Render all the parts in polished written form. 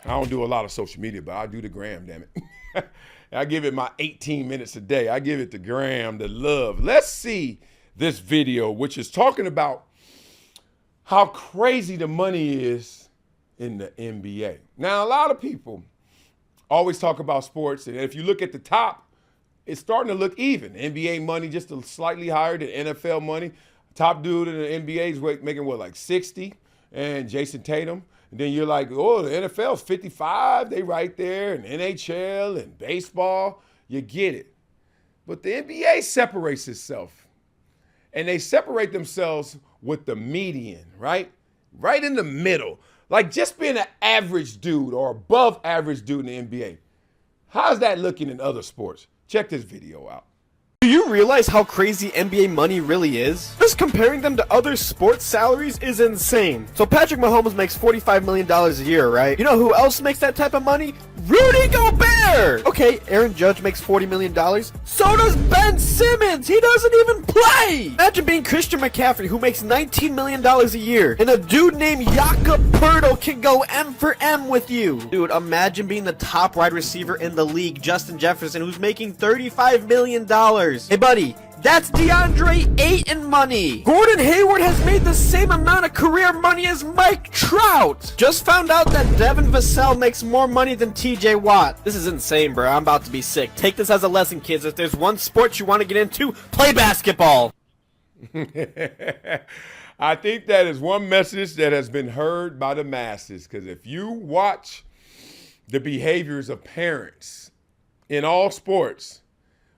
I don't do a lot of social media, but I do the gram, damn it. I give it my 18 minutes a day. I give it the gram, the love. Let's see this video, which is talking about how crazy the money is in the NBA. Now, a lot of people always talk about sports, and if you look at the top, it's starting to look even. NBA money just slightly higher than NFL money. Top dude in the NBA is making what, like 60, and Jason Tatum. And then you're like, oh, the NFL's 55. They right there, and NHL and baseball. You get it. But the NBA separates itself. And they separate themselves with the median, right? Right in the middle. Like just being an average dude or above average dude in the NBA. How's that looking in other sports? Check this video out. Do you realize how crazy NBA money really is? Just comparing them to other sports salaries is insane. So Patrick Mahomes makes $45 million a year, right? You know who else makes that type of money? Rudy Gobert! Okay, Aaron Judge makes $40 million. So does Ben Simmons! He doesn't even play! Imagine being Christian McCaffrey, who makes $19 million a year, and a dude named Jakob Poeltl can go M for M with you. Dude, imagine being the top wide receiver in the league, Justin Jefferson, who's making $35 million. Hey buddy, that's DeAndre Ayton money. Gordon Hayward has made the same amount of career money as Mike Trout. Just found out that Devin Vassell makes more money than TJ Watt. This is insane, bro. I'm about to be sick. Take this as a lesson, kids. If there's one sport you want to get into, play basketball. I think that is one message that has been heard by the masses, because if you watch the behaviors of parents in all sports,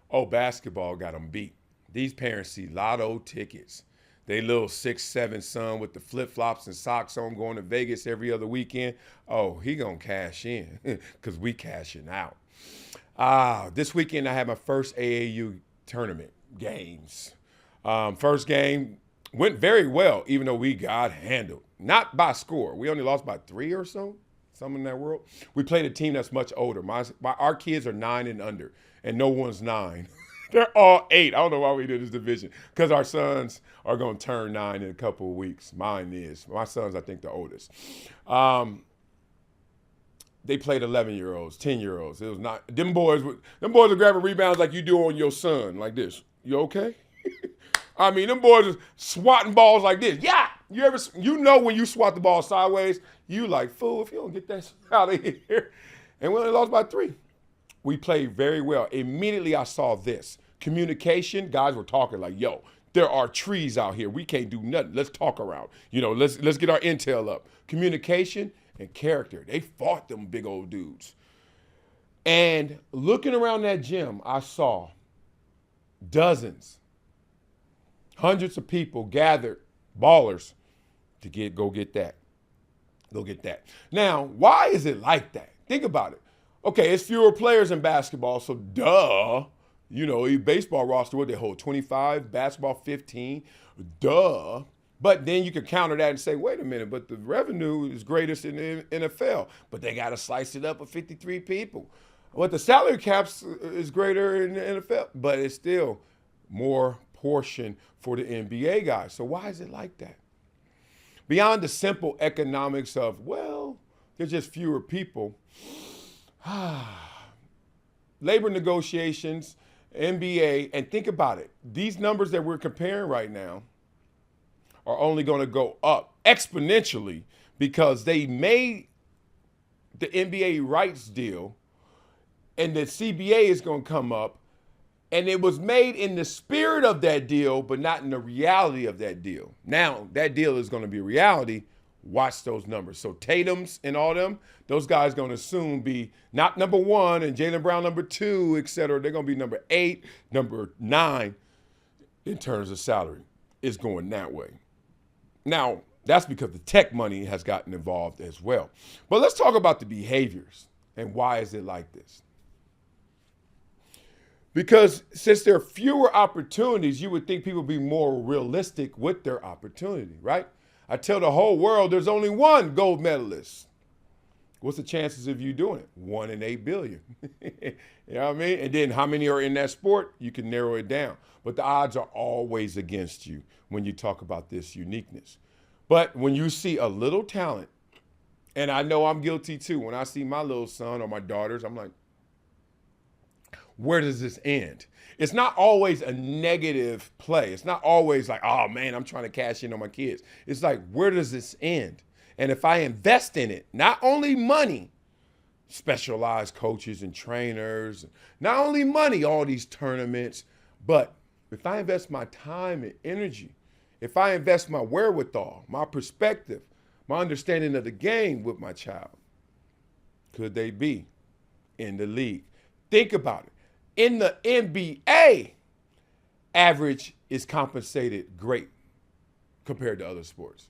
oh, basketball got them beat. These parents see lotto tickets. They little 6'7" son with the flip-flops and socks on going to Vegas every other weekend. Oh, he gonna cash in because we cashing out. This weekend I had my first AAU tournament games. First game went very well, even though we got handled. Not by score. We only lost by 3 or so, something in that world. We played a team that's much older. Our kids are 9 and under, and no one's 9. They're all 8. I don't know why we did this division, because our sons are going to turn 9 in a couple of weeks. Mine is. My son's, I think, the oldest. They played 11-year-olds, 10-year-olds. It was not – them boys were grabbing rebounds like you do on your son, like this. You okay? I mean, them boys are swatting balls like this. Yeah! You know when you swat the ball sideways, you like, fool, if you don't get that out of here. And we only lost by 3. We played very well. Immediately I saw this. Communication, guys were talking like, yo, there are trees out here. We can't do nothing. Let's talk around. Let's get our intel up. Communication and character. They fought them big old dudes. And looking around that gym, I saw dozens, hundreds of people gathered, ballers, to go get that. Go get that. Now, why is it like that? Think about it. Okay, it's fewer players in basketball, so duh. Baseball roster, what they hold, 25, basketball 15, duh. But then you could counter that and say, wait a minute, but the revenue is greatest in the NFL, but they got to slice it up with 53 people. But the salary caps is greater in the NFL, but it's still more portion for the NBA guys. So why is it like that? Beyond the simple economics of, well, there's just fewer people, labor negotiations, NBA, and think about it. These numbers that we're comparing right now are only going to go up exponentially because they made the NBA rights deal and the CBA is going to come up, and it was made in the spirit of that deal, but not in the reality of that deal. Now, that deal is going to be reality. Watch those numbers. So Tatum's and all them, those guys going to soon be not number 1 and Jaylen Brown number 2, et cetera. They're going to be number 8, number 9 in terms of salary. It's going that way. Now, that's because the tech money has gotten involved as well. But let's talk about the behaviors and why is it like this? Because since there are fewer opportunities, you would think people would be more realistic with their opportunity, right? I tell the whole world there's only one gold medalist. What's the chances of you doing it? 1 in 8 billion. You know what I mean? And then how many are in that sport? You can narrow it down. But the odds are always against you when you talk about this uniqueness. But when you see a little talent And I know I'm guilty too. When I see my little son or my daughters, I'm like, where does this end? It's not always a negative play. It's not always like, oh man, I'm trying to cash in on my kids. It's like, where does this end? And if I invest in it, not only money, specialized coaches and trainers, not only money, all these tournaments, but if I invest my time and energy, if I invest my wherewithal, my perspective, my understanding of the game with my child, could they be in the league? Think about it. In the NBA, average is compensated great compared to other sports.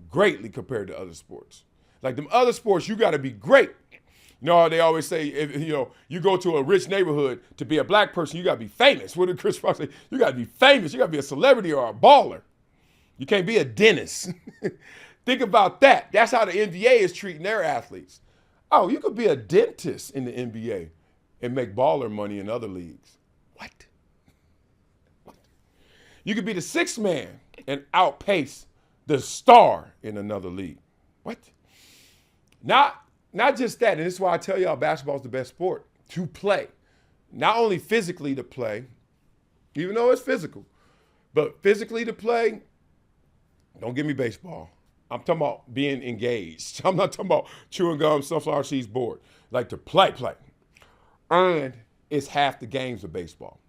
Greatly compared to other sports. Like them other sports, you got to be great. You know, they always say, if you go to a rich neighborhood, to be a black person, you got to be famous. What did Chris Rock say? You got to be famous. You got to be a celebrity or a baller. You can't be a dentist. Think about that. That's how the NBA is treating their athletes. Oh, you could be a dentist in the NBA and make baller money in other leagues. What? You could be the sixth man and outpace the star in another league. What? Not just that, and this is why I tell y'all basketball is the best sport to play. Not only physically to play, even though it's physical, but physically to play, don't give me baseball. I'm talking about being engaged. I'm not talking about chewing gum, sunflower seeds, bored. Like to play. And it's half the games of baseball.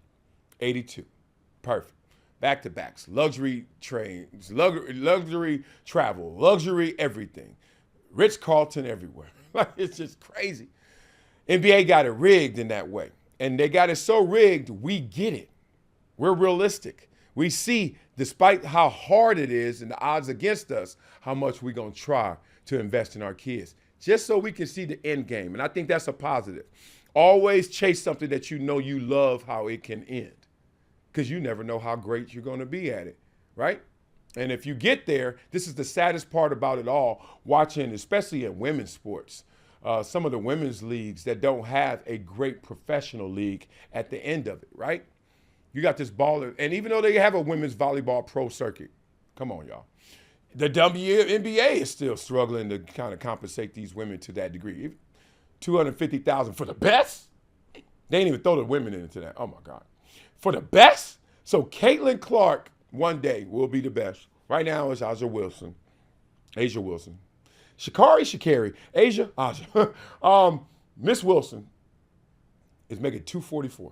82. Perfect. Back-to-backs, luxury trains, luxury travel, luxury everything. Ritz-Carlton everywhere. Like, it's just crazy. NBA got it rigged in that way. And they got it so rigged, we get it. We're realistic. We see, despite how hard it is and the odds against us, how much we're going to try to invest in our kids, just so we can see the end game. And I think that's a positive. Always chase something that you know you love how it can end, because you never know how great you're going to be at it, right? And if you get there, this is the saddest part about it all, watching, especially in women's sports, some of the women's leagues that don't have a great professional league at the end of it, right? You got this baller, and even though they have a women's volleyball pro circuit, come on, y'all. The WNBA is still struggling to kind of compensate these women to that degree. $250,000 for the best? They ain't even throw the women into that. Oh, my God. For the best? So Caitlin Clark one day will be the best. Right now it's Asia Wilson. Sha'Carri, Asia. Miss Wilson is making $244.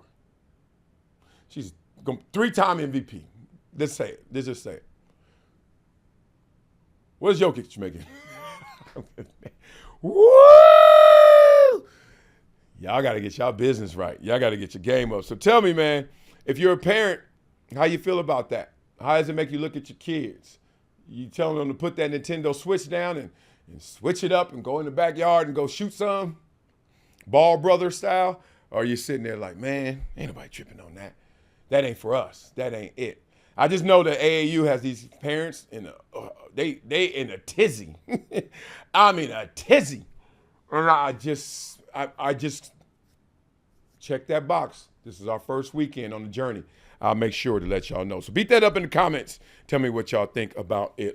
She's 3-time MVP. Let's say it. Let's just say it. What is Jokic making? Woo! Y'all got to get y'all business right. Y'all got to get your game up. So tell me, man, if you're a parent, how you feel about that? How does it make you look at your kids? You telling them to put that Nintendo Switch down and switch it up and go in the backyard and go shoot some? Ball brother style? Or are you sitting there like, man, ain't nobody tripping on that. That ain't for us. That ain't it. I just know that AAU has these parents in they in a tizzy. I mean a tizzy. And I just check that box. This is our first weekend on the journey. I'll make sure to let y'all know. So beat that up in the comments. Tell me what y'all think about it